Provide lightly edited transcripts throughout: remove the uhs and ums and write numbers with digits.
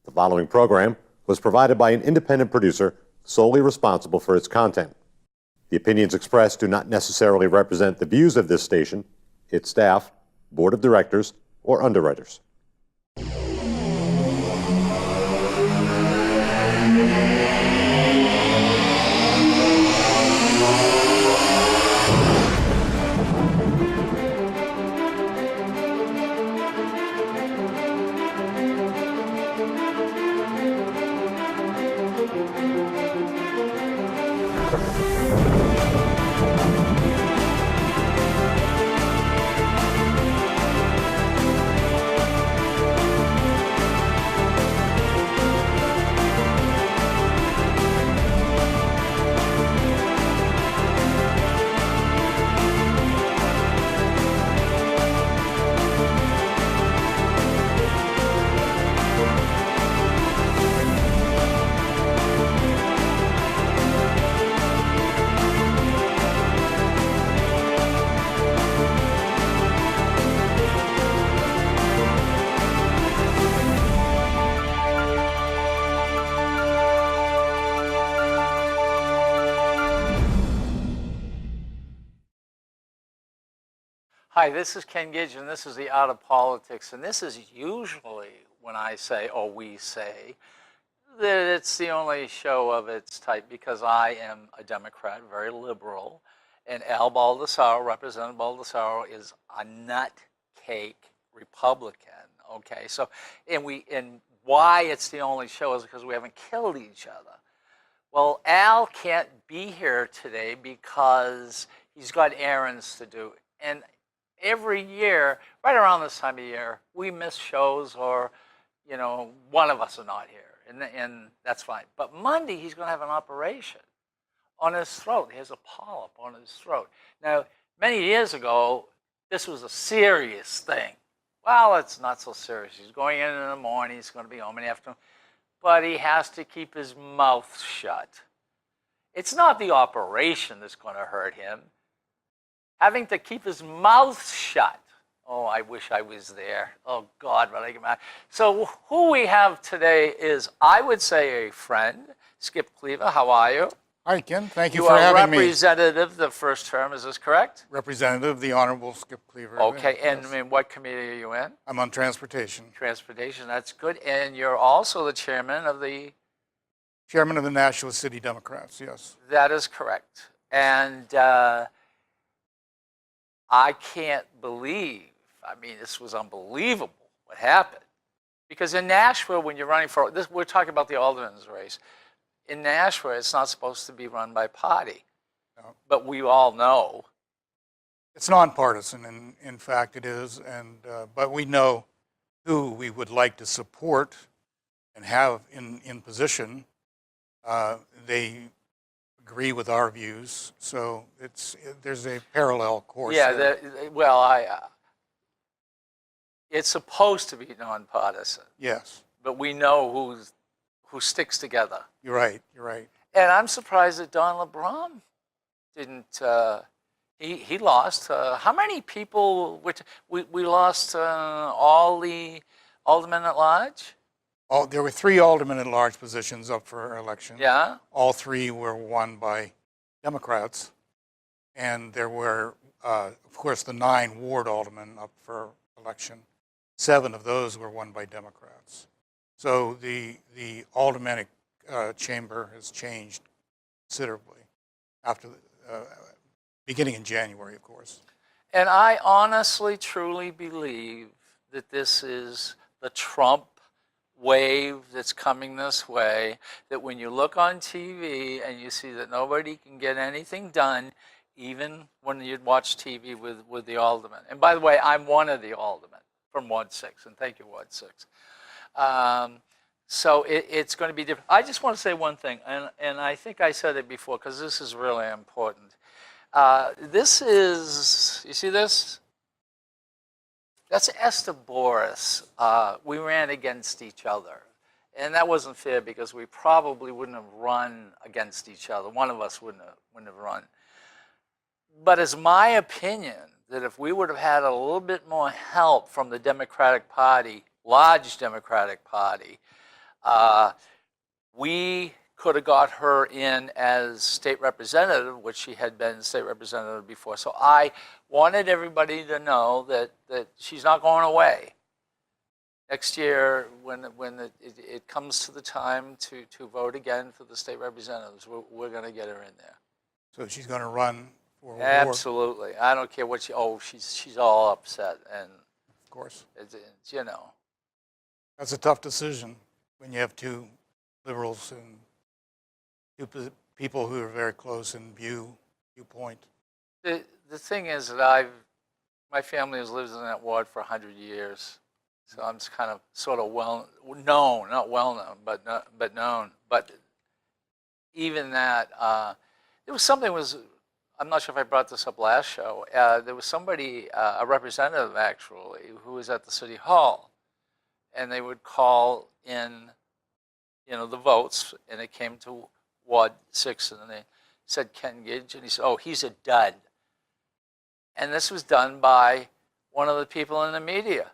The following program was provided by an independent producer solely responsible for its content. The opinions expressed do not necessarily represent the views of this station, its staff, board of directors, or underwriters. Hi, this is Ken Gidge, and this is The Art of Politics. And this is usually when I say, or we say, that it's the only show of its type because I am a Democrat, very liberal, and Al Baldessaro, Representative Baldessaro, is a nutcake Republican. Okay, so and why it's the only show is because we haven't killed each other. Well, Al can't be here today because he's got errands to do, and every year, right around this time of year, we miss shows or, you know, one of us are not here, and that's fine. But Monday, he's going to have an operation on his throat. He has a polyp on his throat. Now, many years ago, this was a serious thing. Well, it's not so serious. He's going in the morning. He's going to be home in the afternoon. But he has to keep his mouth shut. It's not the operation that's going to hurt him. Having to keep his mouth shut. Oh, I wish I was there. Oh, God, but I get mad. So who we have today is, I would say, a friend, Skip Cleaver. How are you? Hi, Ken. Thank you for having me. You are representative the first term. Is this correct? Representative, the Honorable Skip Cleaver. Okay, and yes. in what committee are you in? I'm on transportation. Transportation, that's good. And you're also the chairman of the... Chairman of the Nashua City Democrats, yes. That is correct. And I can't believe, I mean, this was unbelievable what happened. Because in Nashua, when you're running for, this, we're talking about the alderman's race. In Nashua, it's not supposed to be run by party. No. But we all know. It's nonpartisan, in fact it is, and but we know who we would like to support and have in position. They agree with our views, so there's a parallel course. Yeah, it's supposed to be nonpartisan. Yes. But we know who sticks together. You're right. You're right. And I'm surprised that Don LeBron didn't. He lost. How many people? We lost all the aldermen at large. There were 3 aldermen at large positions up for election. Yeah. All 3 were won by Democrats, and there were, of course, the 9 ward aldermen up for election. 7 of those were won by Democrats. So the aldermanic chamber has changed considerably after beginning in January, of course. And I honestly, truly believe that this is the Trump wave that's coming this way, that when you look on TV and you see that nobody can get anything done, even when you watch TV with the aldermen. And by the way, I'm one of the aldermen from Ward 6, and thank you, Ward 6. So it's going to be different. I just want to say one thing, and I think I said it before because this is really important. This is, you see this? That's Esther Boris. We ran against each other. And that wasn't fair because we probably wouldn't have run against each other. One of us wouldn't have run. But it's my opinion that if we would have had a little bit more help from the Democratic Party, large Democratic Party, We could have got her in as state representative, which she had been state representative before. So I wanted everybody to know that she's not going away. Next year, when it comes to the time to vote again for the state representatives, we're going to get her in there. So she's going to run for war, Absolutely. I don't care what she's all upset. And of course. it's, you know. That's a tough decision when you have two liberals and two people who are very close in viewpoint. The thing is that my family has lived in that ward for 100 years. So I'm just kind of sort of known, not well known, but known. But even that, there was something I'm not sure if I brought this up last show. There was somebody, a representative actually, who was at the city hall, and they would call in, the votes, and it came to Ward 6, and they said Ken Gidge, and he said, "Oh, he's a dud." And this was done by one of the people in the media.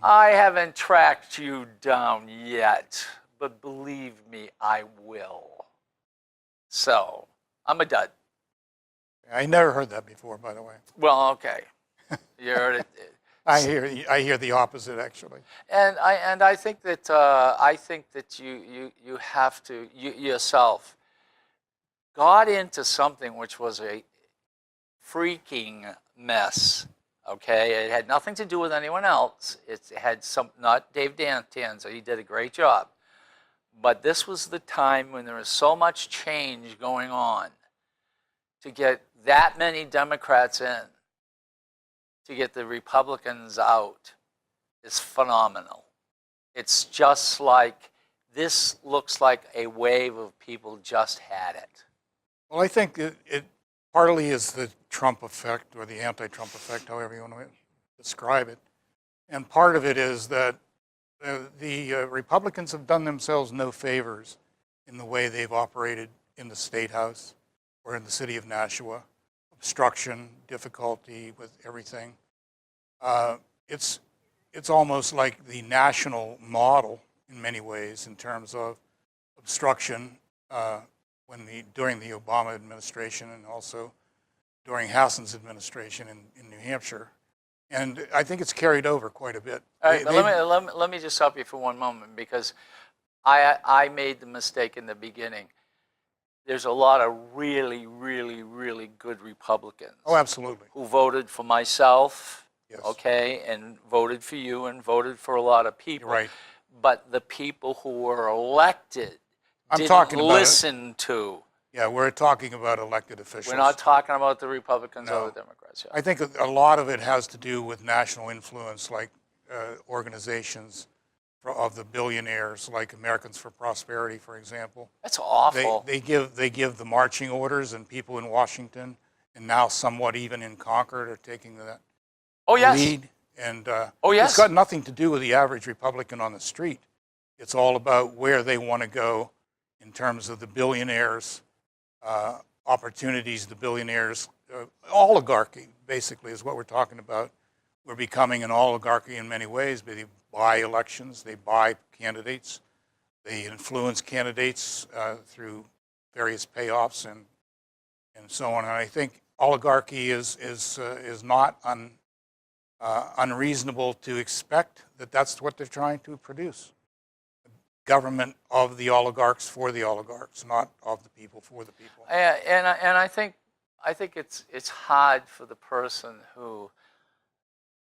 I haven't tracked you down yet, but believe me, I will. So, I'm a dud. I never heard that before, by the way. Well, okay. You heard it. I hear the opposite, actually. And I think that you have to yourself got into something which was a freaking mess. Okay, it had nothing to do with anyone else. It had not Dave Tanza. He did a great job. But this was the time when there was so much change going on. To get that many Democrats in, to get the Republicans out, is phenomenal. It's just like, this looks like a wave of people just had it. Well, I think it partly is the Trump effect, or the anti-Trump effect, however you want to describe it. And part of it is that the Republicans have done themselves no favors in the way they've operated in the State House or in the city of Nashua. Obstruction, difficulty with everything. It's almost like the national model in many ways in terms of obstruction during the Obama administration, and also during Hassan's administration in New Hampshire. And I think it's carried over quite a bit. All right, but let me just stop you for one moment, because I made the mistake in the beginning. There's a lot of really, really, really good Republicans. Oh, absolutely. Who voted for myself, yes. Okay, and voted for you, and voted for a lot of people. You're right. But the people who were elected didn't listen to. Yeah, we're talking about elected officials. We're not talking about the Republicans or the Democrats. Yeah. I think a lot of it has to do with national influence, like organizations of the billionaires, like Americans for Prosperity, for example. That's awful. They give the marching orders, and people in Washington, and now somewhat even in Concord, are taking that lead. And it's got nothing to do with the average Republican on the street. It's all about where they want to go in terms of the billionaires' opportunities, the billionaires' oligarchy, basically, is what we're talking about. We're becoming an oligarchy in many ways. They buy elections, they buy candidates, they influence candidates through various payoffs and so on. And I think oligarchy is not unreasonable to expect that that's what they're trying to produce. Government of the oligarchs for the oligarchs, not of the people for the people. And I think it's hard for the person who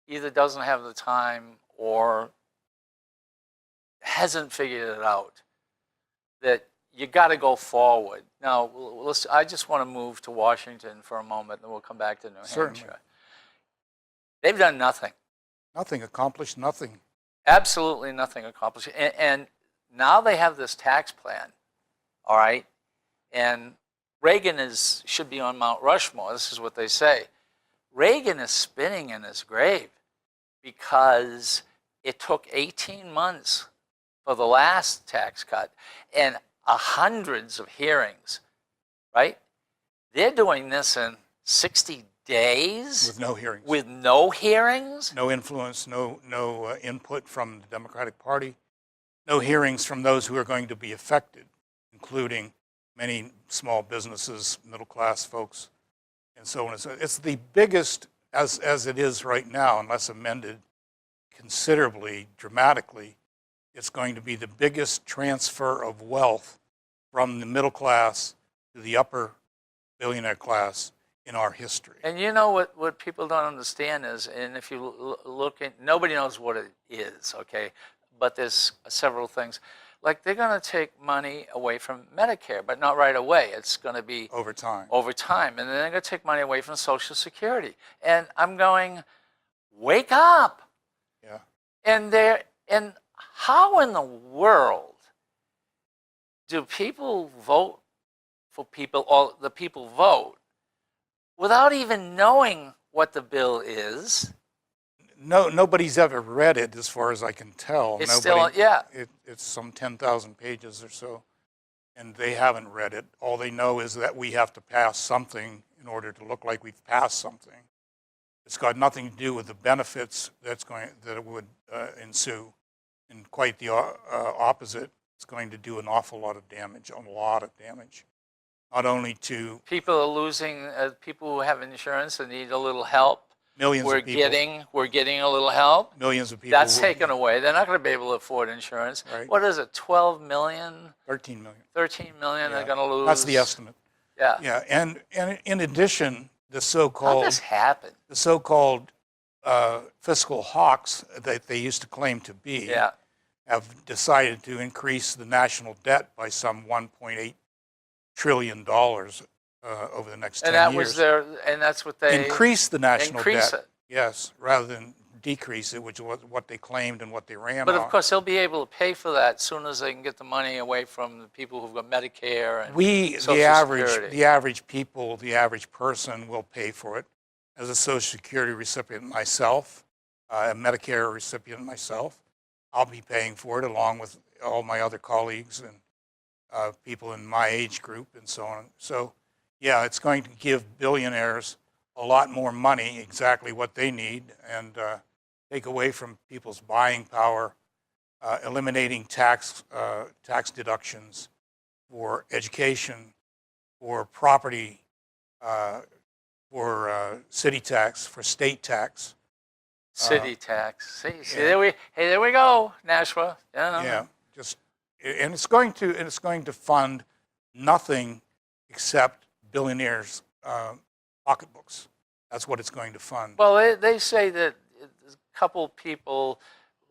either doesn't have the time or hasn't figured it out, that you got to go forward. Now, I just want to move to Washington for a moment, and we'll come back to New Hampshire. They've done nothing. Nothing accomplished, nothing. Absolutely nothing accomplished. And now they have this tax plan, all right? And Reagan should be on Mount Rushmore. This is what they say. Reagan is spinning in his grave because it took 18 months for the last tax cut and hundreds of hearings, right? They're doing this in 60 days. With no hearings. With no hearings? No influence, no input from the Democratic Party. no hearings from those who are going to be affected, including many small businesses, middle-class folks, and so on. It's the biggest, as it is right now, unless amended considerably, dramatically, it's going to be the biggest transfer of wealth from the middle class to the upper billionaire class in our history. And you know what people don't understand is, and if you look at, nobody knows what it is, okay? But there's several things. Like they're going to take money away from Medicare, but not right away. It's going to be over time. Over time. And then they're going to take money away from Social Security. And I'm going, wake up. Yeah. And how in the world do people vote for people, or the people vote, without even knowing what the bill is? No, nobody's ever read it, as far as I can tell. It's still, yeah. It's some 10,000 pages or so, and they haven't read it. All they know is that we have to pass something in order to look like we've passed something. It's got nothing to do with the benefits that it would ensue, and quite the opposite. It's going to do an awful lot of damage, not only to people are losing. People who have insurance and need a little help. Millions we're of people. We're getting a little help. Millions of people. That's taken away. They're not going to be able to afford insurance. Right. What is it? 12 million? 13 million. 13 million. Yeah. They're going to lose. That's the estimate. Yeah. Yeah, and in addition, the How so-called does this happen? the so-called fiscal hawks that they used to claim to be Yeah. have decided to increase the national debt by some $1.8 trillion over the next 10 And that years. was their, and that's what they Increase the national increase debt. it. Yes, rather than decrease it, which was what they claimed and what they ran But on. of course, they'll be able to pay for that as soon as they can get the money away from the people who've got Medicare and Social the Security. average people, the average person will pay for it. As a Social Security recipient myself, a Medicare recipient myself, I'll be paying for it along with all my other colleagues and people in my age group and so on. So, yeah, it's going to give billionaires a lot more money, exactly what they need, and take away from people's buying power, eliminating tax deductions for education, for property, for city tax, for state tax. City tax. See, yeah. there we go, Nashua. Yeah. Yeah, and it's going to fund nothing except billionaires' pocketbooks. That's what it's going to fund. Well, they say that a couple people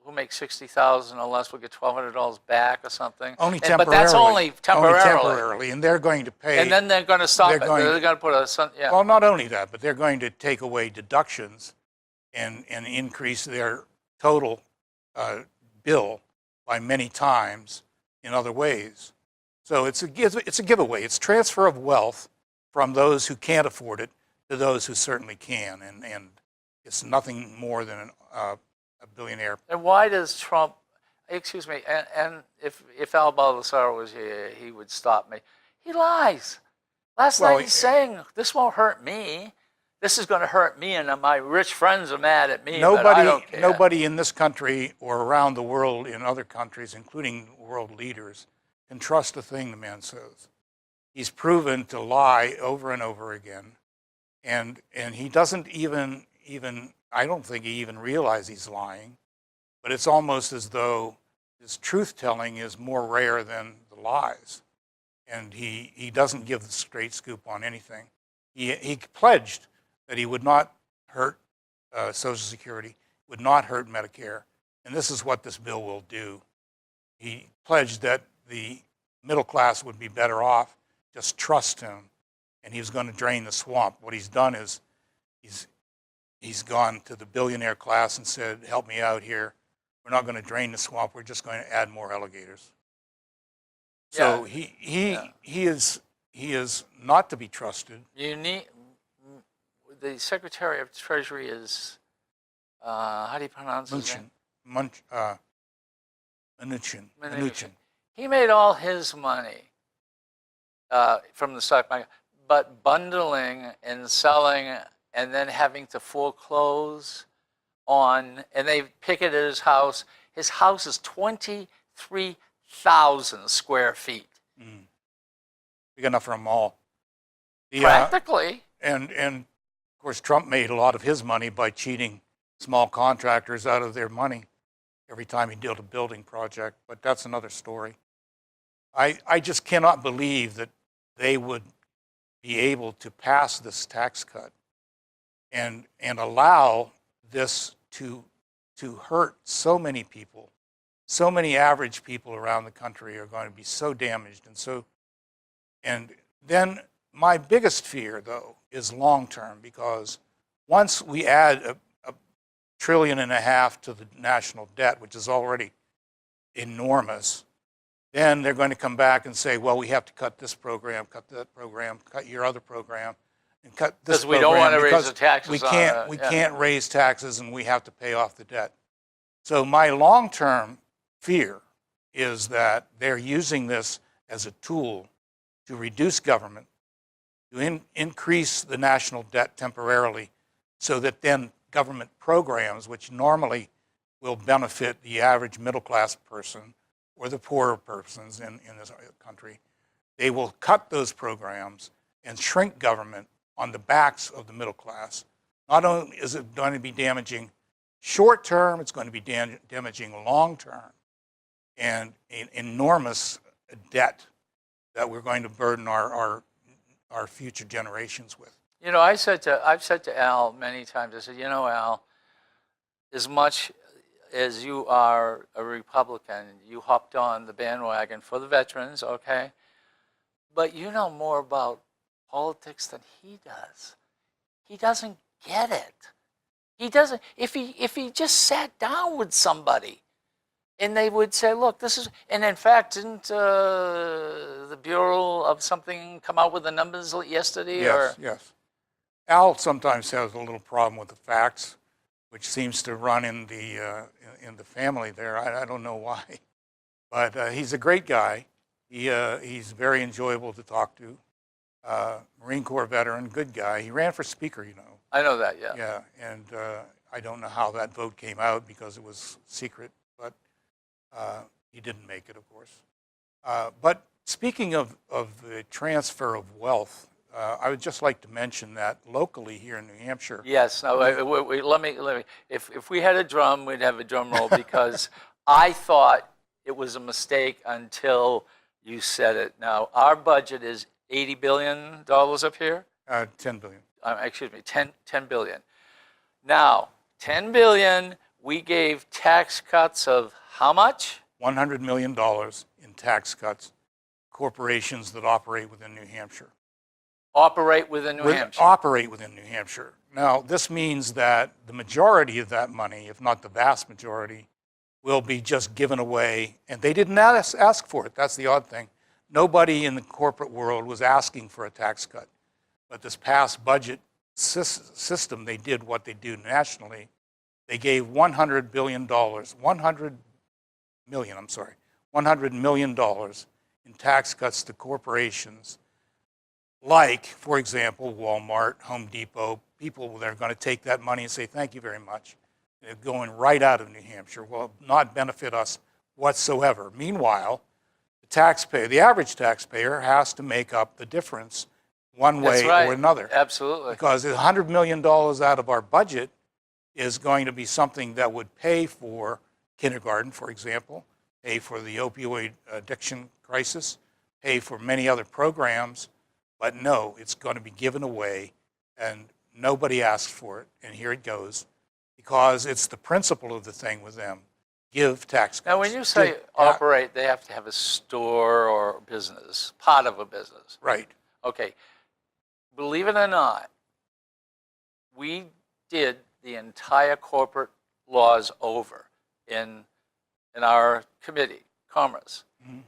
who make $60,000 or less will get $1,200 back or something. Only temporarily. But that's only temporarily. Only temporarily, and they're going to pay. And then they're going to stop they're it. going They're going to put a yeah. Well, not only that, but they're going to take away deductions and increase their total bill by many times in other ways. So it's a giveaway. It's transfer of wealth from those who can't afford it to those who certainly can, and it's nothing more than a billionaire. And why does Trump? Excuse me. And if Al Baldessaro was here, he would stop me. He lies. Last night he's saying this won't hurt me. This is going to hurt me, and my rich friends are mad at me. But I don't care. Nobody in this country or around the world in other countries, including world leaders, can trust a thing the man says. He's proven to lie over and over again, and he doesn't even I don't think he even realizes he's lying, but it's almost as though his truth-telling is more rare than the lies, and he doesn't give the straight scoop on anything. He pledged that he would not hurt Social Security, would not hurt Medicare, and this is what this bill will do. He pledged that the middle class would be better off, just trust him, and he was going to drain the swamp. What he's done is he's gone to the billionaire class and said, help me out here. We're not going to drain the swamp, we're just going to add more alligators. So he is not to be trusted. You need the Secretary of Treasury is how do you pronounce his name? Mnuchin. He made all his money from the stock market, but bundling and selling and then having to foreclose on, and they picketed his house. His house is 3,000 square feet. Big enough for them all. Practically. And of course, Trump made a lot of his money by cheating small contractors out of their money every time he did a building project, but that's another story. I just cannot believe that they would be able to pass this tax cut and allow this to hurt so many people. So many average people around the country are going to be so damaged and then my biggest fear, though, is long-term, because once we add a $1.5 trillion to the national debt, which is already enormous, then they're going to come back and say, well, we have to cut this program, cut that program, cut your other program, and cut this program. Because we don't want to raise the taxes. We can't raise taxes, and we have to pay off the debt. So my long-term fear is that they're using this as a tool to reduce government, to increase the national debt temporarily, so that then government programs, which normally will benefit the average middle-class person or the poorer persons in this country, they will cut those programs and shrink government on the backs of the middle class. Not only is it going to be damaging short-term, it's going to be damaging long-term, and an enormous debt that we're going to burden our future generations with. You know, I've said to Al many times, I said, you know, Al, as much as you are a Republican, you hopped on the bandwagon for the veterans, okay? But you know more about politics than he does. He doesn't get it. He doesn't, if he just sat down with somebody and they would say, look, this is, and in fact, didn't the Bureau of something come out with the numbers yesterday? Yes. Al sometimes has a little problem with the facts, which seems to run in the family there. I don't know why, but he's a great guy. He's very enjoyable to talk to. Marine Corps veteran, good guy. He ran for speaker, you know. I know that, yeah. Yeah, and I don't know how that vote came out because it was secret, but he didn't make it, of course. But speaking of the transfer of wealth, I would just like to mention that locally here in New Hampshire. Yes. No. Wait, let me. If we had a drum, we'd have a drum roll, because I thought it was a mistake until you said it. Now our budget is $80 billion up here. 10 billion. Excuse me, 10 billion. Now, 10 billion. We gave tax cuts of how much? $100 million in tax cuts. Corporations that operate within New Hampshire. Operate within New Hampshire. Operate within New Hampshire. Now, this means that the majority of that money, if not the vast majority, will be just given away. And they didn't ask for it. That's the odd thing. Nobody in the corporate world was asking for a tax cut. But this past budget system, they did what they do nationally. They gave $100 million in tax cuts to corporations like, for example, Walmart, Home Depot, people that are going to take that money and say, thank you very much. They're going right out of New Hampshire, will not benefit us whatsoever. Meanwhile, the average taxpayer has to make up the difference one way or another. Absolutely. Because $100 million out of our budget is going to be something that would pay for kindergarten, for example, pay for the opioid addiction crisis, pay for many other programs. But no, it's going to be given away, and nobody asked for it, and here it goes, because it's the principle of the thing with them. Give tax cuts. Now, when you say operate, they have to have a store or business, part of a business. Right. Okay. Believe it or not, we did the entire corporate laws over in our committee, Commerce. Mm-hmm.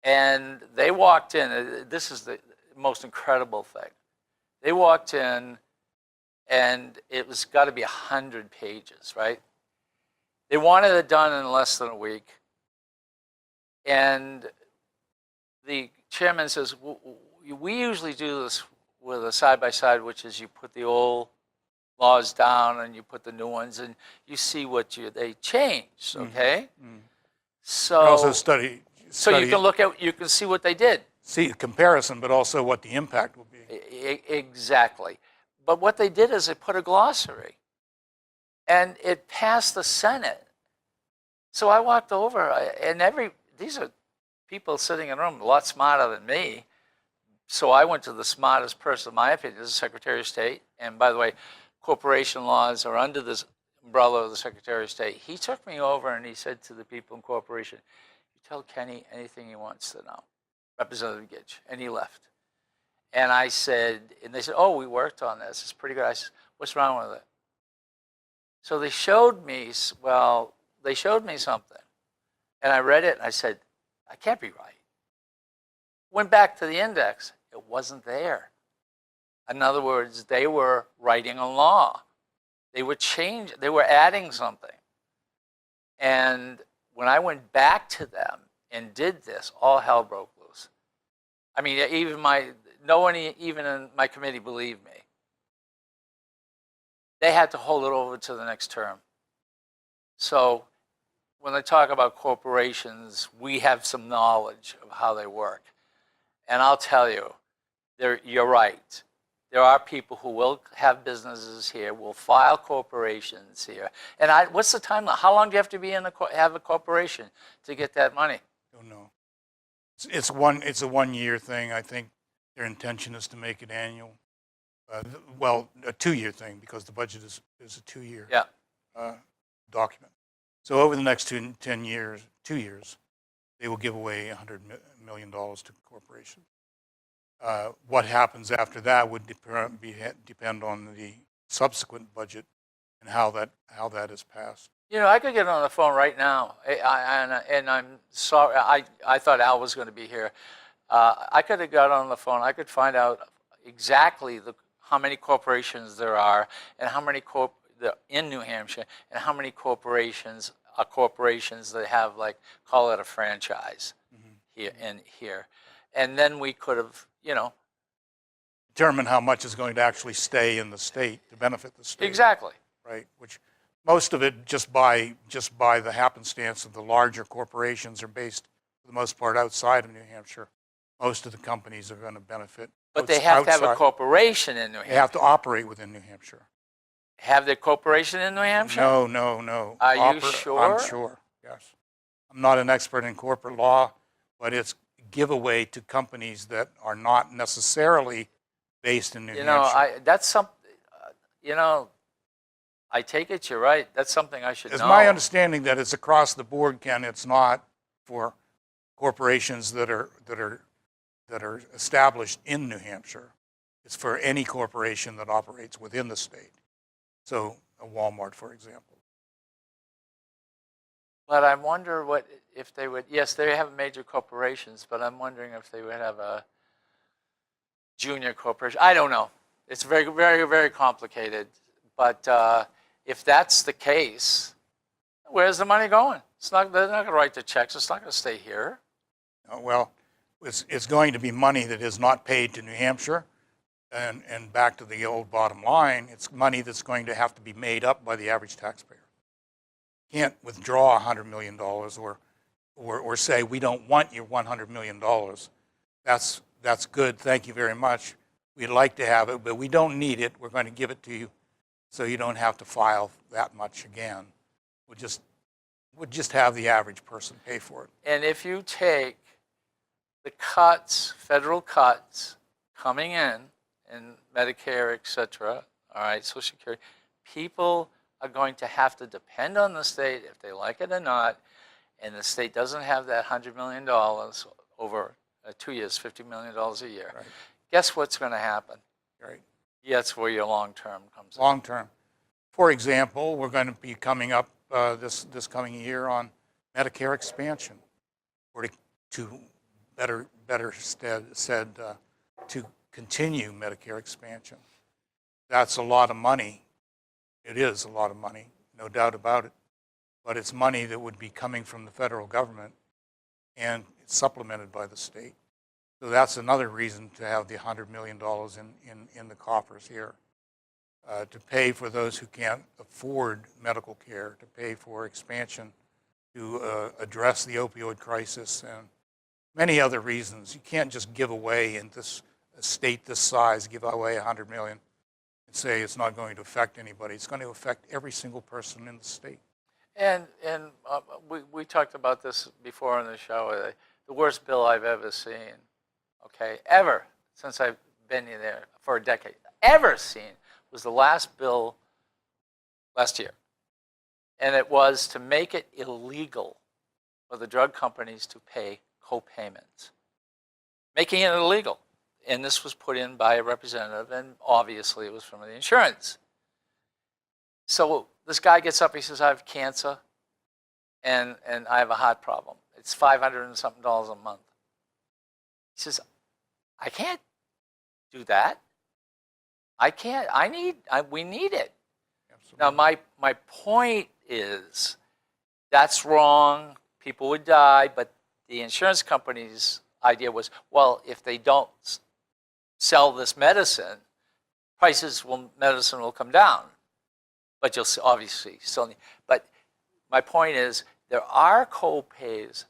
And they walked in, this is the most incredible thing. They walked in, and it was got to be 100 pages, right? They wanted it done in less than a week. And the chairman says, we usually do this with a side-by-side, which is you put the old laws down and you put the new ones, and you see what they changed, okay? Mm-hmm. So, And also study you can look at, you can see what they did. see the comparison, but also what the impact will be. Exactly. But what they did is they put a glossary, and it passed the Senate. So I walked over, and these are people sitting in a room a lot smarter than me. So I went to the smartest person, in my opinion, is the Secretary of State. And by the way, corporation laws are under this umbrella of the Secretary of State. He took me over and he said to the people in corporation, "You tell Kenny anything he wants to know, Representative Gidge," and he left. And I said, and they said, "Oh, we worked on this. It's pretty good." I said, "What's wrong with it?" So they showed me, they showed me something. And I read it and I said, "I can't be right." Went back to the index. It wasn't there. In other words, they were writing a law. They were adding something. And when I went back to them and did this, all hell broke loose. I mean, no one even in my committee believed me. They had to hold it over to the next term. So when they talk about corporations, we have some knowledge of how they work. And I'll tell you, you're right. There are people who will have businesses here, will file corporations here. And what's the timeline? How long do you have to be have a corporation to get that money? Don't know. It's a 1 year thing. I think their intention is to make it annual. Well, a 2 year thing, because the budget is a 2 year document. So over the next 2 years, they will give away $100 million to corporations. What happens after that would depend on the subsequent budget and how that is passed. You know, I could get on the phone right now, and I'm sorry, I thought Al was going to be here. I could have got on the phone. I could find out exactly how many corporations there are, and how many in New Hampshire, and how many corporations are corporations that have, like, call it a franchise here. And then we could have, determine how much is going to actually stay in the state to benefit the state. Exactly. Right, which most of it just by the happenstance of the larger corporations are based for the most part outside of New Hampshire. Most of the companies are going to benefit. But they have to have a corporation in New Hampshire. They have to operate within New Hampshire. Have their corporation in New Hampshire? No. Are you sure? I'm sure, yes. I'm not an expert in corporate law, but it's giveaway to companies that are not necessarily based in New Hampshire. That's something, I take it you're right. That's something I should know. It's my understanding that it's across the board, Ken. It's not for corporations that are established in New Hampshire. It's for any corporation that operates within the state. So a Walmart, for example. But I wonder if they would, yes, they have major corporations, but I'm wondering if they would have a junior corporation. I don't know. It's very, very, very complicated. But if that's the case, where's the money going? They're not going to write the checks. It's not going to stay here. Well, it's going to be money that is not paid to New Hampshire. And back to the old bottom line, it's money that's going to have to be made up by the average taxpayer. You can't withdraw $100 million or say, we don't want your $100 million. That's good, thank you very much. We'd like to have it, but we don't need it. We're going to give it to you so you don't have to file that much again. We'll just have the average person pay for it. And if you take the cuts, federal cuts coming in Medicare, et cetera, all right, Social Security, people are going to have to depend on the state if they like it or not, and the state doesn't have that $100 million over 2 years, $50 million a year. Right. Guess what's going to happen? Right. That's where your long-term comes in. Long-term. For example, we're going to be coming up this coming year on Medicare expansion, or to better said, to continue Medicare expansion. That's a lot of money. It is a lot of money, no doubt about it. But it's money that would be coming from the federal government, and it's supplemented by the state. So that's another reason to have the $100 million in the coffers here, to pay for those who can't afford medical care, to pay for expansion to address the opioid crisis and many other reasons. You can't just give away in this a state this size, give away $100 million and say it's not going to affect anybody. It's going to affect every single person in the state. And we talked about this before on the show. The worst bill I've ever seen, okay, ever, since I've been in there for a decade, ever seen, was the last bill last year. And it was to make it illegal for the drug companies to pay co-payments, making it illegal. And this was put in by a representative, and obviously it was from the insurance. So this guy gets up, he says, I have cancer, and I have a heart problem. It's $500 and something a month. He says, I can't do that. We need it. Absolutely. Now, my point is, that's wrong, people would die, but the insurance company's idea was, well, if they don't sell this medicine, medicine will come down. But you'll obviously still need. But my point is, there are co-pays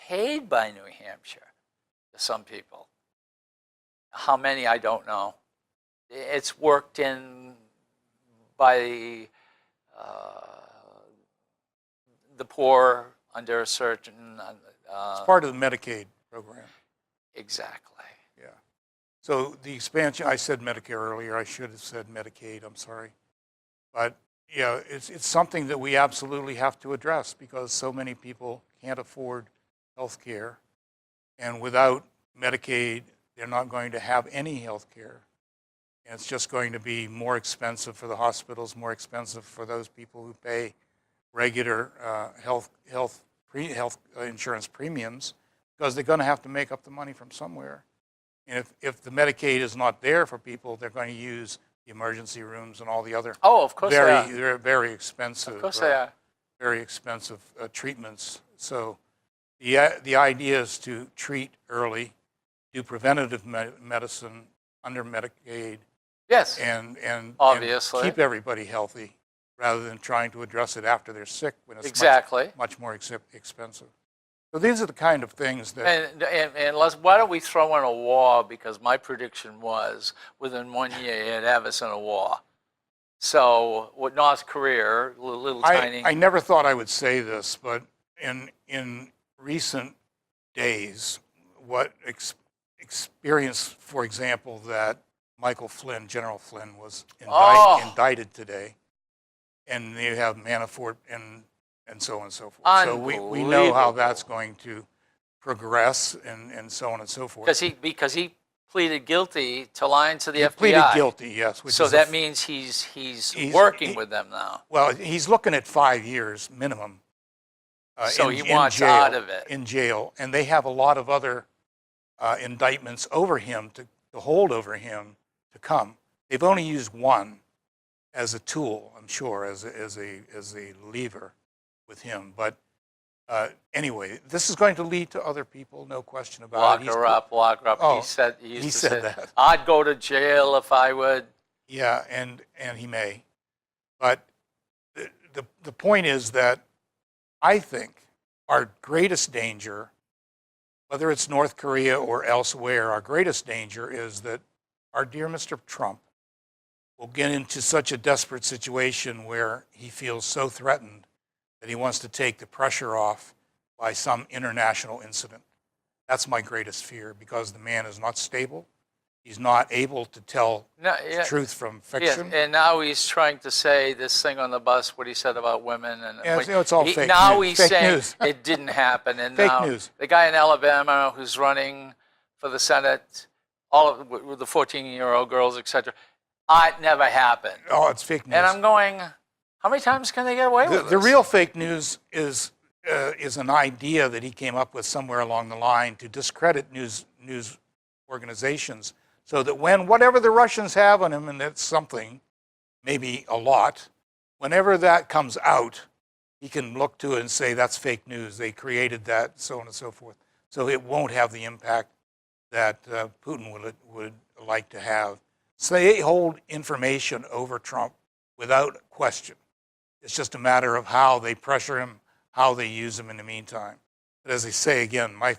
paid by New Hampshire to some people. How many, I don't know. It's worked in by the poor under a certain. It's part of the Medicaid program. Exactly. Yeah. So the expansion, I said Medicare earlier. I should have said Medicaid. I'm sorry. But yeah, it's something that we absolutely have to address because so many people can't afford health care. And without Medicaid, they're not going to have any health care. And it's just going to be more expensive for the hospitals, more expensive for those people who pay regular health insurance premiums because they're going to have to make up the money from somewhere. And if the Medicaid is not there for people, they're going to use the emergency rooms and all the other of course they're very expensive. Of course they are. Very expensive treatments. So the idea is to treat early, do preventative medicine under Medicaid. Yes. And obviously keep everybody healthy rather than trying to address it after they're sick when it's exactly much more expensive. So these are the kind of things that. And why don't we throw in a war? Because my prediction was within 1 year you'd have us in a war. So with North Korea, little tiny. I never thought I would say this, but in recent days, what experience, for example, that Michael Flynn, General Flynn, was indicted today, and you have Manafort and so on and so forth. So we know how that's going to progress and so on and so forth. Because he pleaded guilty to lying to the FBI. Pleaded guilty, yes. So that means he's working with them now. Well, he's looking at 5 years minimum. So he wants out of it. In jail, and they have a lot of other indictments over him to hold over him to come. They've only used one as a tool, I'm sure, as a lever with him. But anyway, this is going to lead to other people, no question about it. Lock her up. Oh, he used to say that. I'd go to jail if I would. Yeah, and he may. But the point is that I think our greatest danger, whether it's North Korea or elsewhere, our greatest danger is that our dear Mr. Trump will get into such a desperate situation where he feels so threatened that he wants to take the pressure off by some international incident. That's my greatest fear because the man is not stable. He's not able to tell truth from fiction. Yeah, and now he's trying to say this thing on the bus, what he said about women. And it's all fake news. Now he's fake saying news. It didn't happen. And fake now news. The guy in Alabama who's running for the Senate, all of with the 14-year-old girls, etc. It never happened. Oh, it's fake news. And I'm going, how many times can they get away with this? The real fake news is an idea that he came up with somewhere along the line to discredit news organizations, so that whatever the Russians have on him, and it's something, maybe a lot, whenever that comes out, he can look to it and say that's fake news. They created that, so on and so forth. So it won't have the impact that Putin would like to have. So they hold information over Trump without question. It's just a matter of how they pressure him, how they use them in the meantime. But as I say again, my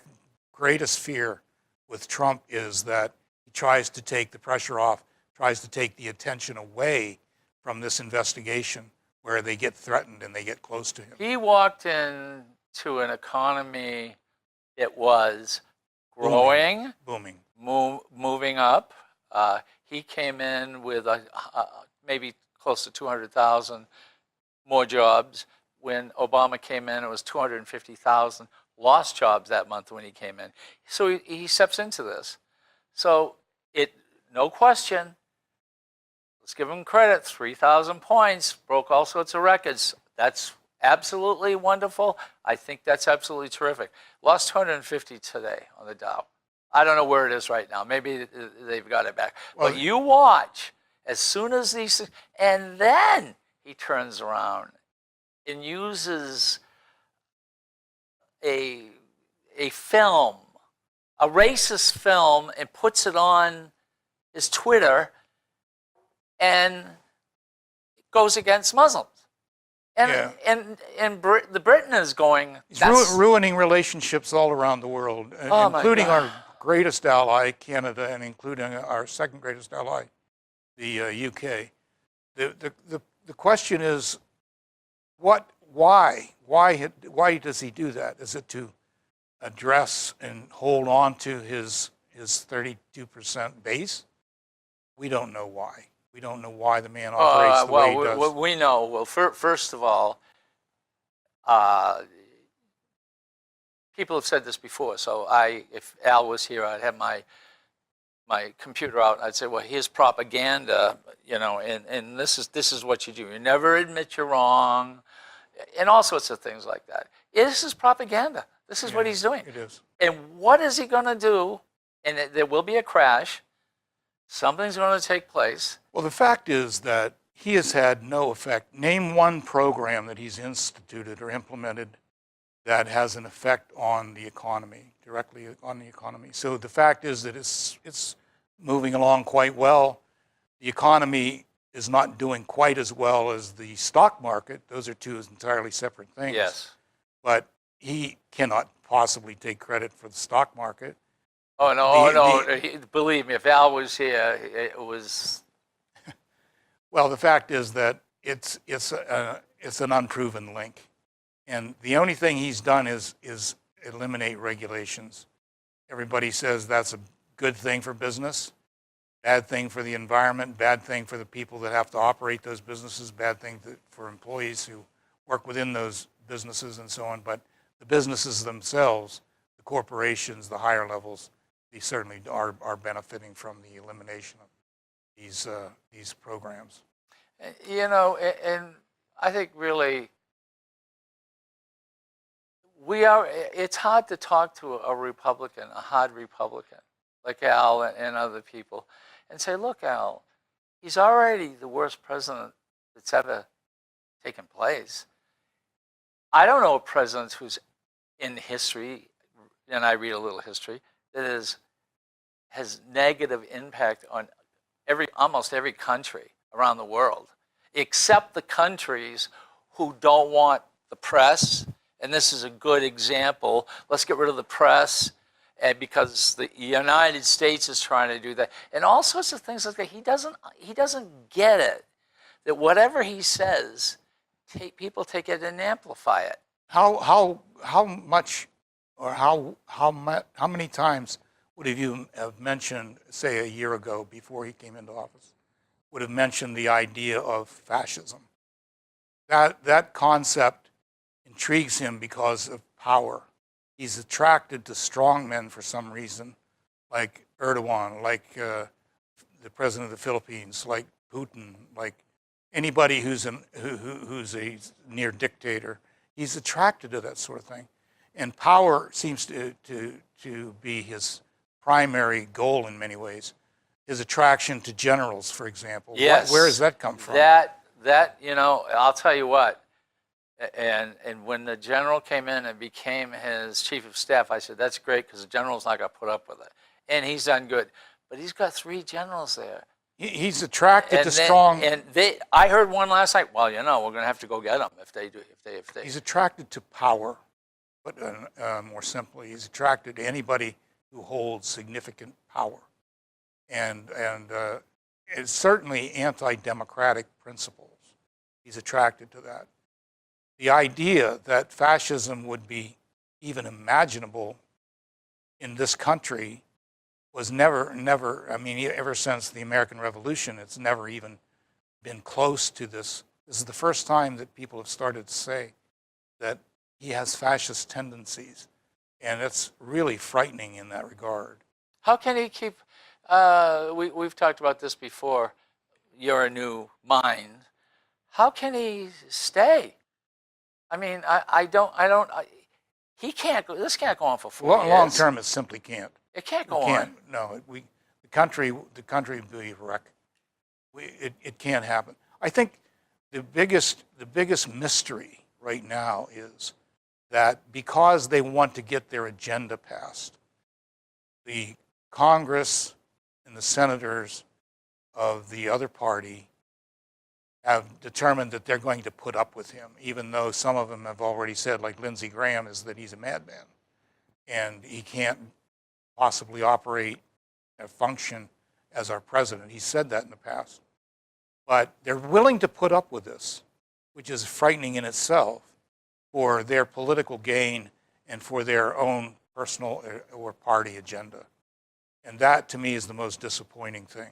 greatest fear with Trump is that he tries to take the pressure off, tries to take the attention away from this investigation where they get threatened and they get close to him. He walked into an economy that was growing, Booming. moving up. He came in with maybe close to 200,000 more jobs. When Obama came in, it was 250,000 lost jobs that month when he came in. So he steps into this. So no question, let's give him credit, 3,000 points, broke all sorts of records. That's absolutely wonderful. I think that's absolutely terrific. Lost 250 today on the Dow. I don't know where it is right now. Maybe they've got it back. Well, but you watch, as soon as these, and then he turns around and uses a film, a racist film, and puts it on his Twitter and goes against Muslims. And the Britain is going. He's ruining relationships all around the world, including our greatest ally, Canada, and including our second greatest ally, the UK. The question is, why does he do that? Is it to address and hold on to his 32% base? We don't know why. We don't know why the man operates the way he does. Well, we know. Well, first of all, people have said this before. So if Al was here, I'd have my computer out. I'd say, well, here's propaganda, and this is what you do. You never admit you're wrong, and all sorts of things like that. This is propaganda. This is what he's doing. It is. And what is he going to do? And there will be a crash. Something's going to take place. Well, the fact is that he has had no effect. Name one program that he's instituted or implemented that has an effect on the economy, directly on the economy. So the fact is that it's moving along quite well. The economy is not doing quite as well as the stock market. Those are two entirely separate things. Yes. But he cannot possibly take credit for the stock market. Oh, no, believe me, if Al was here, it was... Well, the fact is that it's an unproven link. And the only thing he's done is eliminate regulations. Everybody says that's a good thing for business, bad thing for the environment, bad thing for the people that have to operate those businesses, bad thing for employees who work within those businesses and so on. But the businesses themselves, the corporations, the higher levels, they certainly are benefiting from the elimination of these programs. And I think really it's hard to talk to a Republican, a hard Republican, like Al and other people, and say, look, Al, he's already the worst president that's ever taken place. I don't know a president who's in history, and I read a little history, that has negative impact on almost every country around the world, except the countries who don't want the press. And this is a good example. Let's get rid of the press, because the United States is trying to do that, and all sorts of things like that. He doesn't get it that whatever he says, people take it and amplify it. How much, or how many times would you have mentioned, say, a year ago before he came into office, would have mentioned the idea of fascism? That concept intrigues him because of power. He's attracted to strong men for some reason, like Erdogan, like the president of the Philippines, like Putin, like anybody who's a near dictator. He's attracted to that sort of thing, and power seems to be his primary goal in many ways. His attraction to generals, for example. Yes. Where does that come from? That I'll tell you what. And when the general came in and became his chief of staff, I said, that's great, because the general's not going to put up with it. And he's done good. But he's got 3 generals there. He's attracted And to then- strong. And I heard one last night. Well, we're going to have to go get them if they do. If they. He's attracted to power, but more simply, he's attracted to anybody who holds significant power, and it's certainly anti-democratic principles. He's attracted to that. The idea that fascism would be even imaginable in this country was never, I mean, ever since the American Revolution, it's never even been close to this. This is the first time that people have started to say that he has fascist tendencies. And it's really frightening in that regard. How can he keep? We've talked about this before. You're a new mind. How can he stay? I mean, he can't. This can't go on for 4 years. Long term, it simply can't. It can't go Can't. on. No, the country would be a wreck. It can't happen. I think the biggest mystery right now is that because they want to get their agenda passed, the Congress and the senators of the other party have determined that they're going to put up with him, even though some of them have already said, like Lindsey Graham, is that he's a madman and he can't possibly operate and function as our president. He said that in the past. But they're willing to put up with this, which is frightening in itself, for their political gain and for their own personal or party agenda. And that, to me, is the most disappointing thing.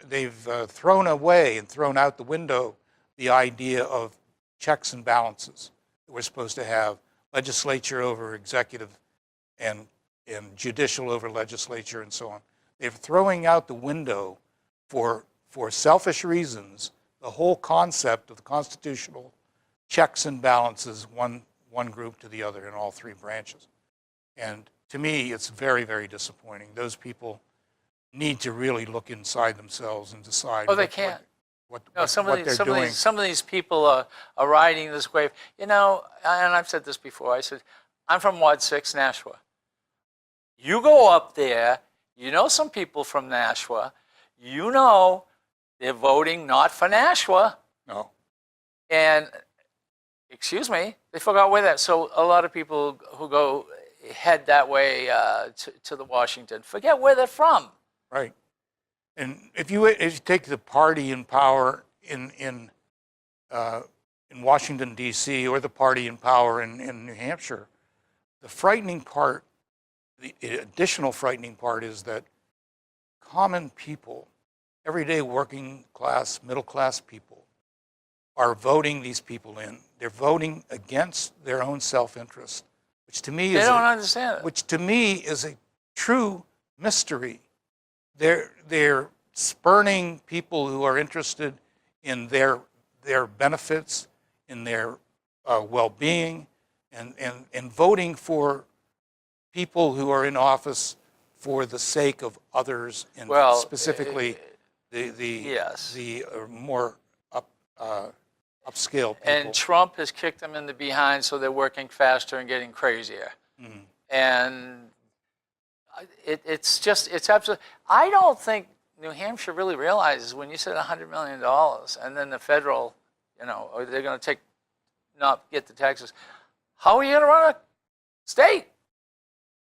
They've thrown away and thrown out the window the idea of checks and balances that we're supposed to have, legislature over executive and judicial over legislature and so on. They're throwing out the window for selfish reasons the whole concept of the constitutional checks and balances, one group to the other in all three branches. And to me, it's very, very disappointing. Those people need to really look inside themselves and decide. Oh, they can't. What Some they're doing. of these people are riding this wave. And I've said this before. I said, I'm from Ward 6, Nashua. You go up there, some people from Nashua, they're voting not for Nashua. No. And, excuse me, they forgot where that. So a lot of people who head that way to the Washington forget where they're from. Right. And if you take the party in power in Washington, D.C., or the party in power in New Hampshire, the frightening part, the additional frightening part is that common people, everyday working class, middle class people, are voting these people in. They're voting against their own self-interest, which to me They don't understand it. Which to me is a true mystery. They're spurning people who are interested in their benefits, in their well-being, and voting for people who are in office for the sake of others, and specifically the more upscale people. And Trump has kicked them in the behind, so they're working faster and getting crazier. Mm. And it's absolutely. I don't think New Hampshire really realizes when you said $100 million, and then the federal, they're going to not get the taxes. How are you going to run a state?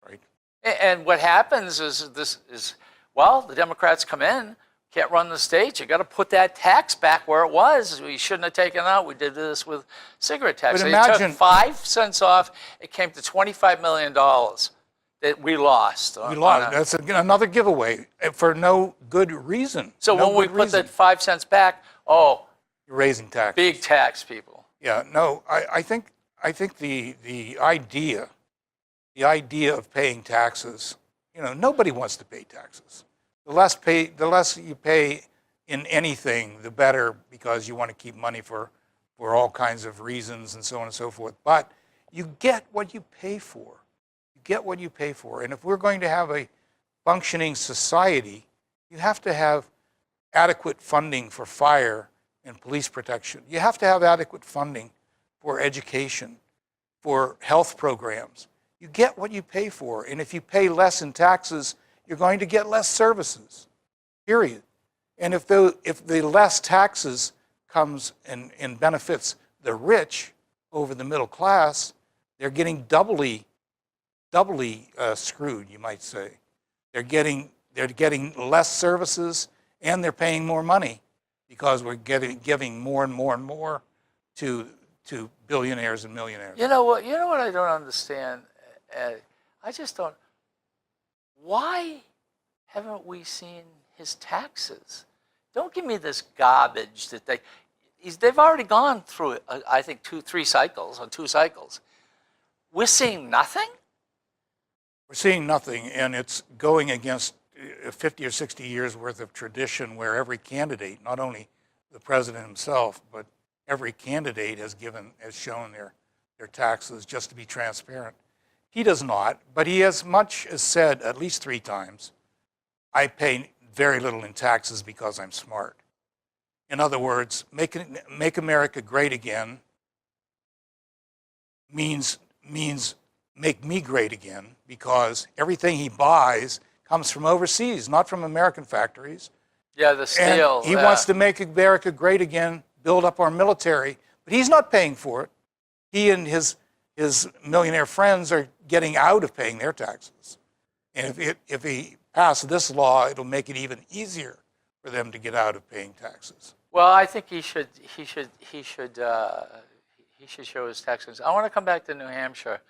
Right. And what happens is the Democrats come in, can't run the state. You got to put that tax back where it was. We shouldn't have taken it out. We did this with cigarette tax. But They took 5 cents off. It came to $25 million that we lost. We lost. That's another giveaway for no good reason. So when we put that 5 cents back, you're raising taxes. Big tax people. Yeah. No. I think the idea of paying taxes. Nobody wants to pay taxes. The less you pay in anything, the better, because you want to keep money for all kinds of reasons and so on and so forth. But you get what you pay for. You get what you pay for. And if we're going to have a functioning society, you have to have adequate funding for fire and police protection. You have to have adequate funding for education, for health programs. You get what you pay for. And if you pay less in taxes, you're going to get less services, period. And if the less taxes comes and benefits the rich over the middle class, they're getting doubly screwed, you might say. They're getting less services, and they're paying more money because we're giving more and more and more to billionaires and millionaires. You know what I don't understand? I just don't. Why haven't we seen his taxes? Don't give me this garbage that they've already gone through it, I think 2 cycles. We're seeing nothing? We're seeing nothing, and it's going against 50 or 60 years worth of tradition where every candidate, not only the president himself, but every candidate has shown their taxes just to be transparent. He does not, but he as much as said at least 3 times, I pay very little in taxes because I'm smart. In other words, make America great again means make me great again, because everything he buys comes from overseas, not from American factories. Yeah, the steel. And he wants to make America great again, build up our military, but he's not paying for it. He and his millionaire friends are getting out of paying their taxes. And if he passes this law, it'll make it even easier for them to get out of paying taxes. Well, I think he should show his taxes. I want to come back to New Hampshire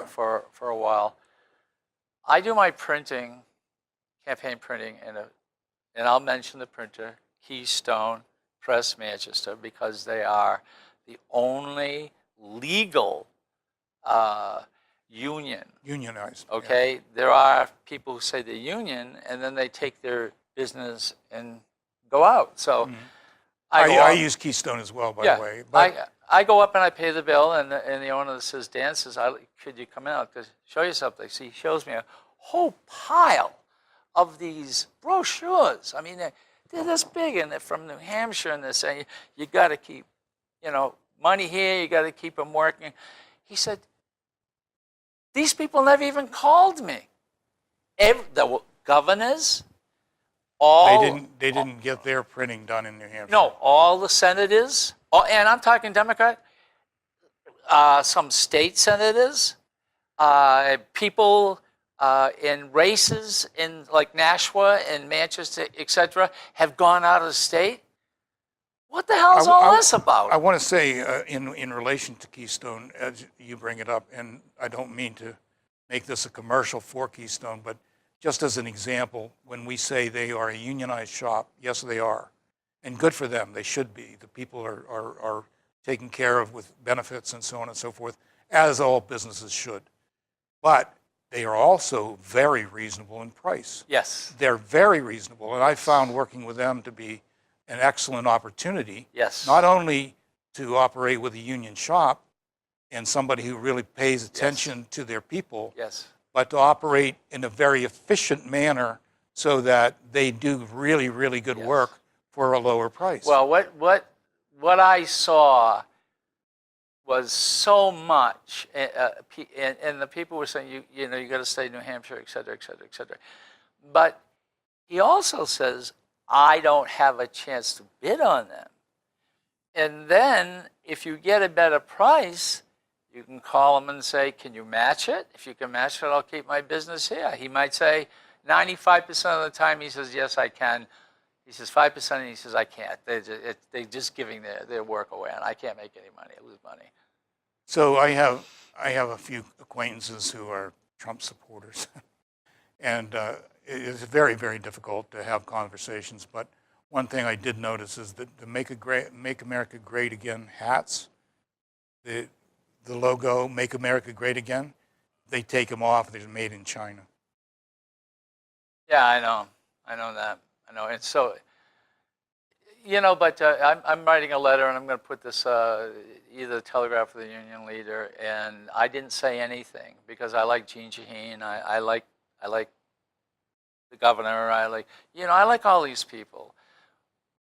for a while. I do my printing, campaign printing, and I'll mention the printer, Keystone Press Manchester, because they are the only legal union. Unionized. Okay? Yeah. There are people who say they're union, and then they take their business and go out. So I use Keystone as well, by the way. But I go up and I pay the bill, and the owner says, Dan says, could you come out to show you something? So he shows me a whole pile of these brochures. I mean, they're this big, and they're from New Hampshire, and they're saying, you got to keep, money here, you got to keep them working. He said, these people never even called me. The governors, they didn't get their printing done in New Hampshire. No, all the senators, and I'm talking Democrat, some state senators, people in races in like Nashua and Manchester, etc., have gone out of state. What the hell is all this about? I want to say in relation to Keystone, as you bring it up, and I don't mean to make this a commercial for Keystone, but just as an example, when we say they are a unionized shop, yes, they are. And good for them, they should be. The people are taken care of with benefits and so on and so forth, as all businesses should. But they are also very reasonable in price. Yes. They're very reasonable, and I found working with them to be an excellent opportunity. Yes. Not only to operate with a union shop and somebody who really pays attention to their people, but to operate in a very efficient manner so that they do really, really good work for a lower price. Well, what I saw was so much, and the people were saying, you got to stay in New Hampshire, et cetera, et cetera, et cetera. But he also says, I don't have a chance to bid on them. And then if you get a better price, you can call him and say, can you match it? If you can match it, I'll keep my business here. He might say 95% of the time, he says, yes, I can. He says 5%, and he says, I can't. They're just giving their work away, and I can't make any money. I lose money. So I have a few acquaintances who are Trump supporters. And it's very, very difficult to have conversations. But one thing I did notice is that the Make America Great Again hats, the logo, Make America Great Again, they take them off. They're made in China. Yeah, I know. I know that. I know. And so, but I'm writing a letter, and I'm going to put this either the Telegraph or the Union Leader. And I didn't say anything because I like Jean Shaheen. I like the governor. I like all these people.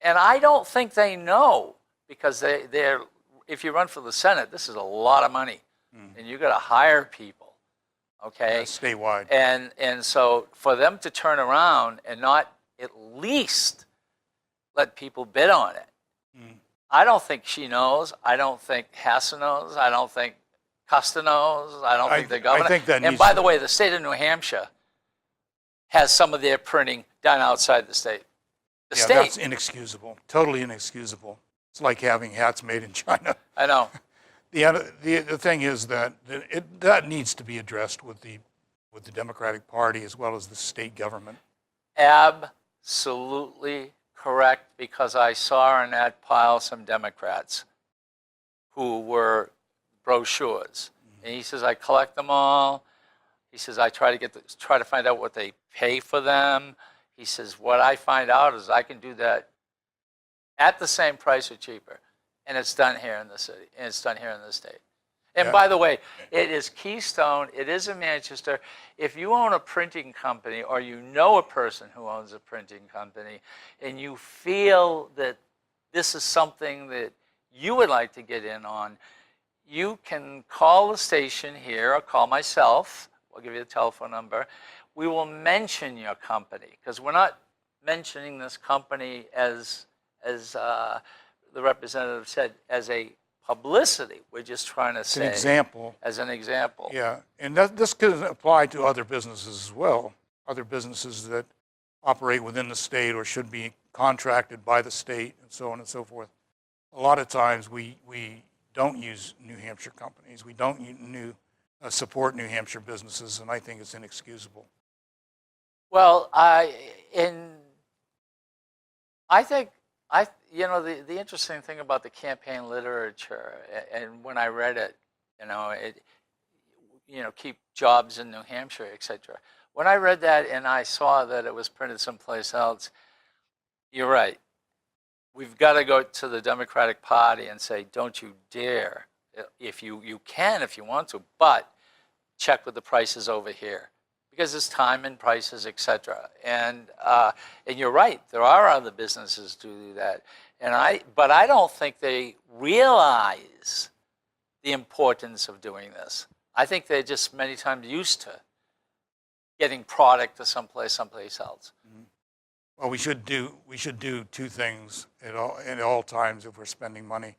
And I don't think they know, because they're if you run for the Senate, this is a lot of money, and you got to hire people. okay? Statewide. And so for them to turn around and not at least let people bid on it, I don't think she knows. I don't think Hassa knows. I don't think Custer knows. I don't think the governor. I think that and needs by to- the way, the state of New Hampshire has some of their printing done outside the state. The Yeah, state. that's inexcusable, totally inexcusable. It's like having hats made in China. I know. The thing is that that needs to be addressed with the Democratic Party as well as the state government. Absolutely correct, because I saw in that pile some Democrats who were brochures. And he says, I collect them all. He says, I try to find out what they pay for them. He says, what I find out is I can do that at the same price or cheaper. And it's done here in the city, and it's done here in the state. And Yeah. by the way, it is Keystone, it is in Manchester. If you own a printing company, or you know a person who owns a printing company, and you feel that this is something that you would like to get in on, you can call the station here or call myself. I'll give you the telephone number. We will mention your company, because we're not mentioning this company as the representative said, as a publicity. We're just trying to say, An example. as an example. Yeah, and this could apply to other businesses as well, other businesses that operate within the state or should be contracted by the state and so on and so forth. A lot of times we don't use New Hampshire companies. We don't support New Hampshire businesses, and I think it's inexcusable. Well, the interesting thing about the campaign literature, and when I read it, keep jobs in New Hampshire, etc. When I read that and I saw that it was printed someplace else, you're right. We've got to go to the Democratic Party and say, don't you dare. If you can, if you want to, but check with the prices over here, because it's time and prices, etc. And you're right. There are other businesses to do that. But I don't think they realize the importance of doing this. I think they're just many times used to getting product to someplace else. Mm-hmm. Well, we should do two things at all times if we're spending money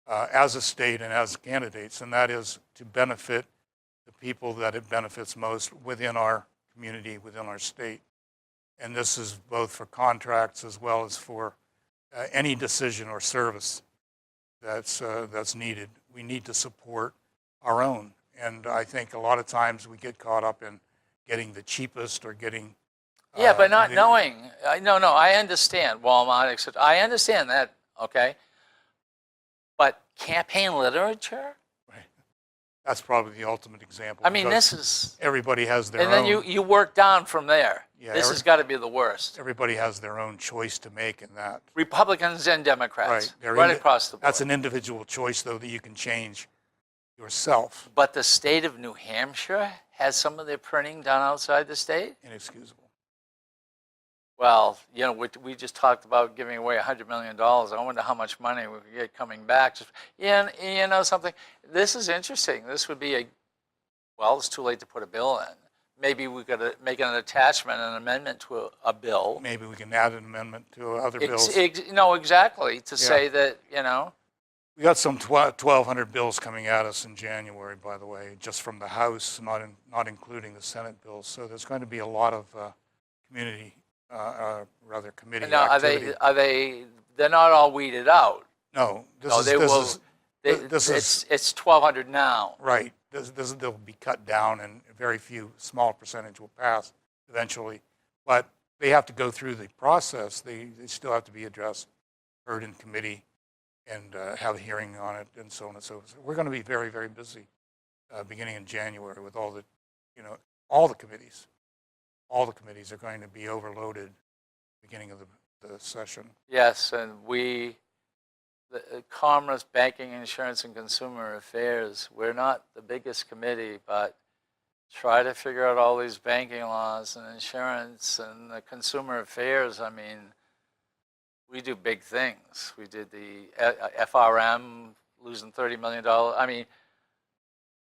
as a state and as candidates, and that is to benefit the people that it benefits most within our community, within our state. And this is both for contracts as well as for any decision or service that's needed. We need to support our own. And I think a lot of times we get caught up in getting the cheapest or getting... Yeah, but not knowing. No, I understand Walmart, etc. I understand that, okay? But campaign literature? That's probably the ultimate example. I mean, because this is... everybody has their own... And then you work down from there. Yeah, this has got to be the worst. Everybody has their own choice to make in that. Republicans and Democrats, Right. right across the board. That's an individual choice, though, that you can change yourself. But the state of New Hampshire has some of their printing done outside the state? Inexcusable. Well, we just talked about giving away $100 million. I wonder how much money we could get coming back. Something. This is interesting. This would be it's too late to put a bill in. Maybe we could make an attachment, an amendment to a bill. Maybe we can add an amendment to other bills. Exactly. To say that, We got some 1,200 bills coming at us in January, by the way, just from the House, not including the Senate bills. So there's going to be a lot of committee now, activity. They're not all weeded out. No, it's 1,200 now. Right. They'll be cut down, and a very few, small percentage will pass eventually. But they have to go through the process. They still have to be addressed, heard in committee, and have a hearing on it, and so on and so forth. We're going to be very, very busy beginning in January with all the committees. All the committees are going to be overloaded beginning of the session. Yes, and the Commerce, Banking, Insurance, and Consumer Affairs, we're not the biggest committee, but try to figure out all these banking laws and insurance and the consumer affairs. I mean, we do big things. We did the FRM losing $30 million. I mean,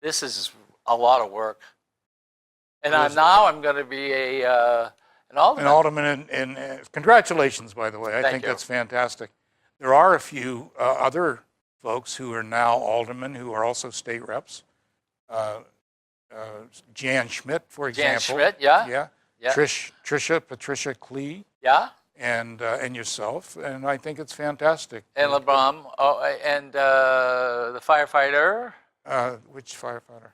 this is a lot of work. And now I'm going to be an alderman. An alderman, and congratulations, by the way. I Thank think you. that's fantastic. There are a few other folks who are now aldermen who are also state reps. Jan Schmidt, for example. Jan Schmidt, yeah. Yeah. Yeah. Patricia Klee, Yeah. and yourself, and I think it's fantastic. And LeBron, and the firefighter, Which firefighter?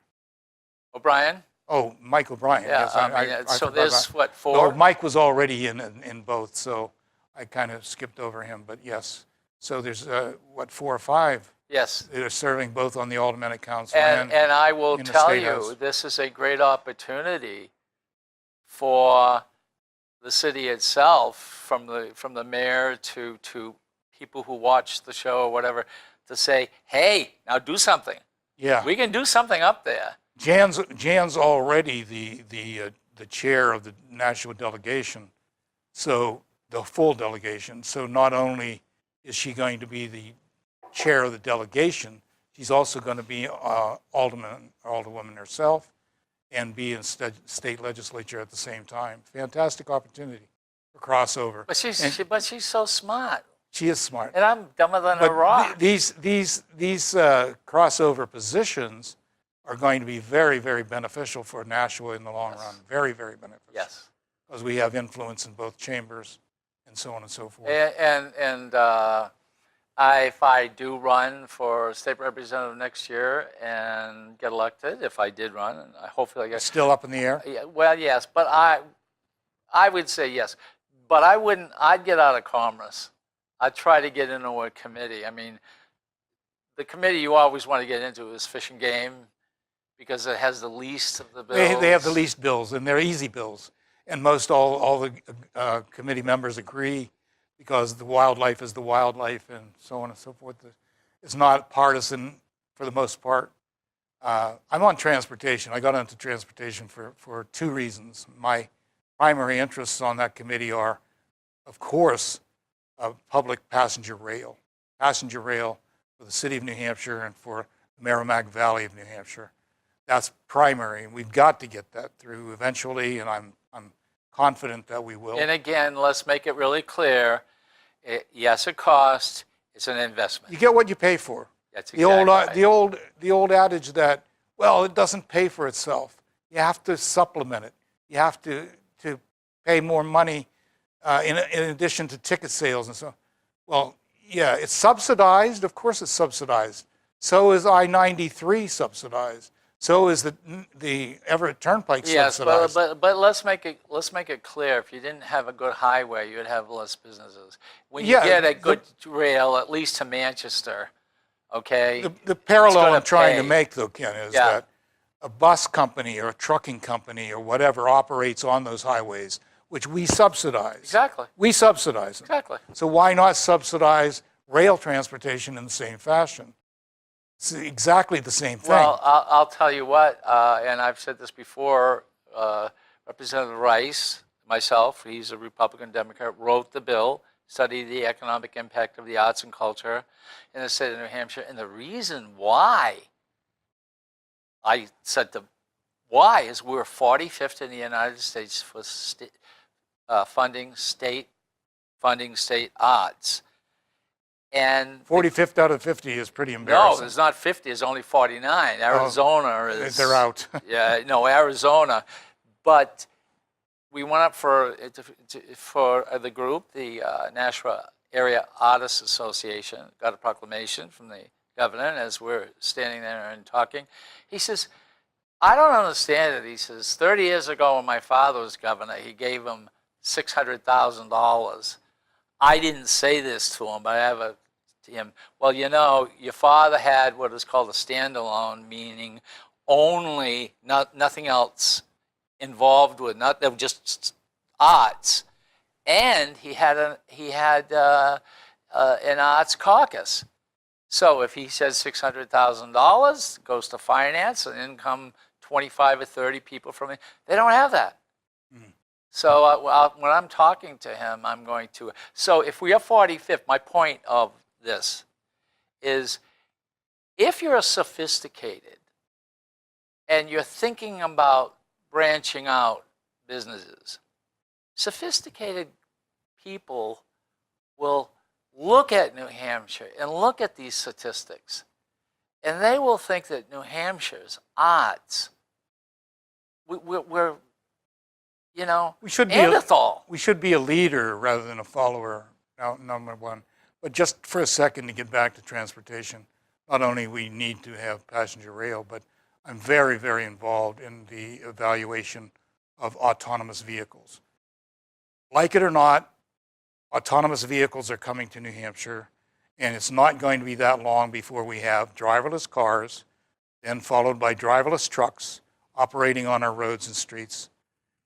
O'Brien. Oh, Mike O'Brien. Yeah, Yes, I mean, so forgot there's that. what, 4? No, Mike was already in both, so I kind of skipped over him. But yes, so there's 4 or 5 Yes. that are serving both on the aldermanic council And I will in the tell State you, House. this is a great opportunity for the city itself, from the mayor to people who watch the show or whatever, to say, hey, now do something. Yeah. We can do something up there. Jan's already the chair of the Nashua delegation, so the full delegation. So not only is she going to be the chair of the delegation, she's also going to be alderwoman herself, and be in state legislature at the same time. Fantastic opportunity for crossover. But she's so smart, She is smart. and I'm dumber than a But rock. these crossover positions are going to be very, very beneficial for Nashua in the long run. Very, very beneficial. Yes. Because we have influence in both chambers and so on and so forth. And if I do run for state representative next year and get elected, if I did run, and I hopefully I get. Still up in the air? Yeah, well, yes, but I would say yes, but I wouldn't. I'd get out of Commerce. I'd try to get into a committee. I mean, the committee you always want to get into is Fish and Game, because it has the least of the bills. They have the least bills, and they're easy bills. And most all the committee members agree, because the wildlife is the wildlife, and so on and so forth. It's not partisan for the most part. I'm on transportation. I got into transportation for 2 reasons. My primary interests on that committee are, of course, public passenger rail for the city of New Hampshire and for the Merrimack Valley of New Hampshire. That's primary, and we've got to get that through eventually, and I'm confident that we will. And again, let's make it really clear. Yes, it costs. It's an investment. You get what you pay for. That's exactly right. The old adage that, well, it doesn't pay for itself. You have to supplement it. You have to pay more money in addition to ticket sales and so on. Well, yeah, it's subsidized. Of course it's subsidized. So is I-93 subsidized. So is the Everett Turnpike subsidized. Yes, but let's make it clear. If you didn't have a good highway, you'd have less businesses. When you get a good rail, at least to Manchester, okay. The parallel I'm trying to pay. make, though, Ken, is that a bus company or a trucking company or whatever operates on those highways, which we subsidize. Exactly. We subsidize them. Exactly. So why not subsidize rail transportation in the same fashion? It's exactly the same thing. Well, I'll tell you what, and I've said this before, Representative Rice, myself, he's a Republican Democrat, wrote the bill, studied the economic impact of the arts and culture in the state of New Hampshire. And the reason why I said why is we're 45th in the United States for funding state arts. And 45th out of 50 is pretty embarrassing. no, there's not 50. There's only 49. Arizona is. They're out. Yeah, no, Arizona. But we went up for the group, the Nashua Area Artists Association, got a proclamation from the governor, and as we're standing there and talking, he says, I don't understand it. He says, 30 years ago when my father was governor, he gave him $600,000. I didn't say this to him, but I have to him. Well, you know, your father had what is called a standalone, meaning only, nothing else involved with, just arts, and he had an arts caucus. So if he says $600,000 goes to finance and income 25 or 30 people from it, they don't have that. So when I'm talking to him, I'm going to. So if we are 45th, my point of this is, if you're sophisticated and you're thinking about branching out businesses. Sophisticated people will look at New Hampshire and look at these statistics, and they will think that New Hampshire's odds, we're We should be Neanderthal. we should be a leader rather than a follower, number one. But just for a second to get back to transportation, not only we need to have passenger rail, but I'm very, very involved in the evaluation of autonomous vehicles. Like it or not, autonomous vehicles are coming to New Hampshire, and it's not going to be that long before we have driverless cars, then followed by driverless trucks operating on our roads and streets.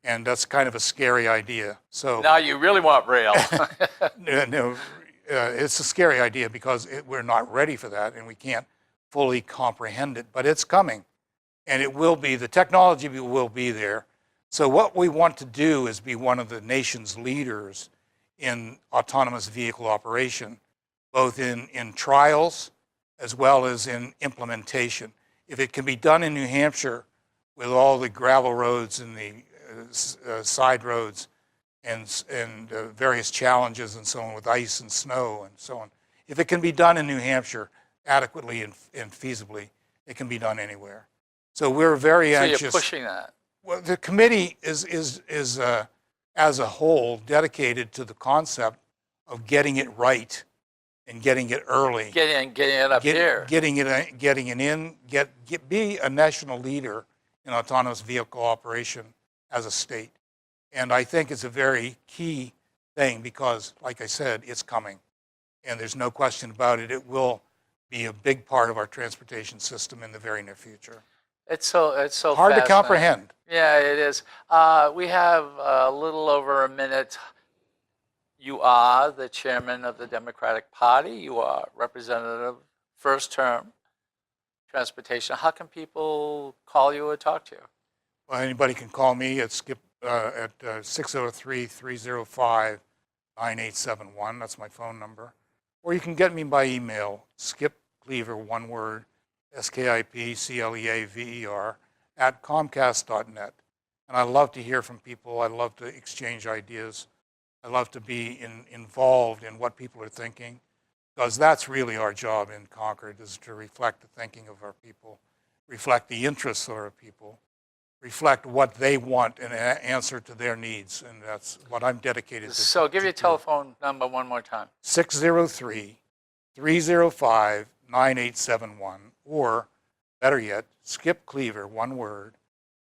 And that's kind of a scary idea. So Now you really want rail. no, it's a scary idea because we're not ready for that, and we can't fully comprehend it. But it's coming, and it will be. The technology will be there. So what we want to do is be one of the nation's leaders in autonomous vehicle operation, both in trials as well as in implementation. If it can be done in New Hampshire with all the gravel roads and the side roads and various challenges and so on with ice and snow and so on. If it can be done in New Hampshire adequately and feasibly, it can be done anywhere. So we're very anxious. So you're pushing that. Well, the committee is as a whole dedicated to the concept of getting it right and getting it early. Getting it up here. Getting it in. Be a national leader in autonomous vehicle operation as a state. And I think it's a very key thing because, like I said, it's coming. And there's no question about it. It will be a big part of our transportation system in the very near future. It's so Hard to fascinating. comprehend. Yeah, it is. We have a little over a minute. You are the chairman of the Democratic Party. You are representative, first term, transportation. How can people call you or talk to you? Well, anybody can call me at 603-305-9871. That's my phone number. Or you can get me by email, skipcleaver, one word, skipcleaver @comcast.net. And I love to hear from people. I love to exchange ideas. I love to be involved in what people are thinking, because that's really our job in Concord, is to reflect the thinking of our people, reflect the interests of our people, reflect what they want and answer to their needs. And that's what I'm dedicated to. So give your telephone number one more time. 603-305-9871, or better yet, Skip Cleaver, one word,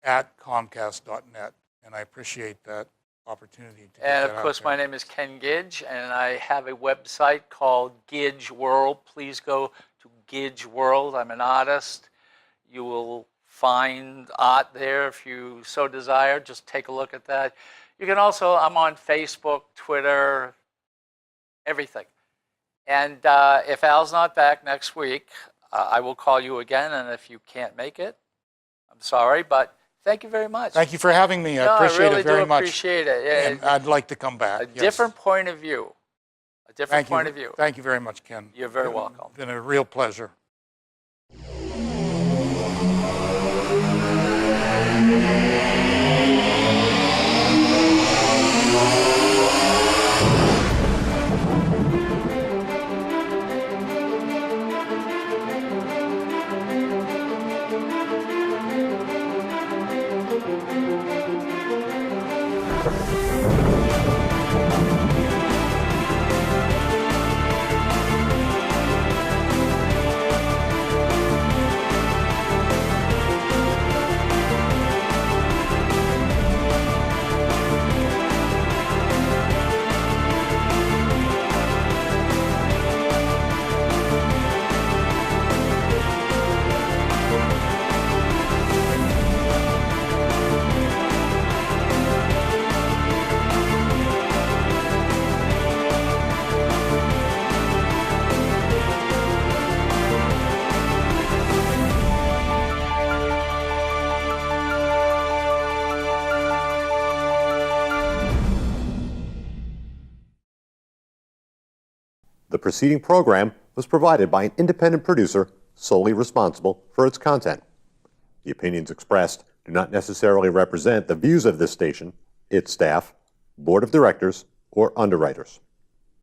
@comcast.net. And I appreciate that opportunity to get And that of out course, there. my name is Ken Gidge, and I have a website called Gidge World. Please go to Gidge World. I'm an artist. You will find art there if you so desire. Just take a look at that. You can also, I'm on Facebook, Twitter, everything. And if Al's not back next week, I will call you again. And if you can't make it, I'm sorry, but thank you very much. Thank you for having me. I No, appreciate I really it very do much. appreciate it. Yeah, And I'd like to come back. a yes. different point of view. A different Thank you. point of view. Thank you very much, Ken. You're very welcome. It's been a real pleasure. The preceding program was provided by an independent producer solely responsible for its content. The opinions expressed do not necessarily represent the views of this station, its staff, board of directors, or underwriters.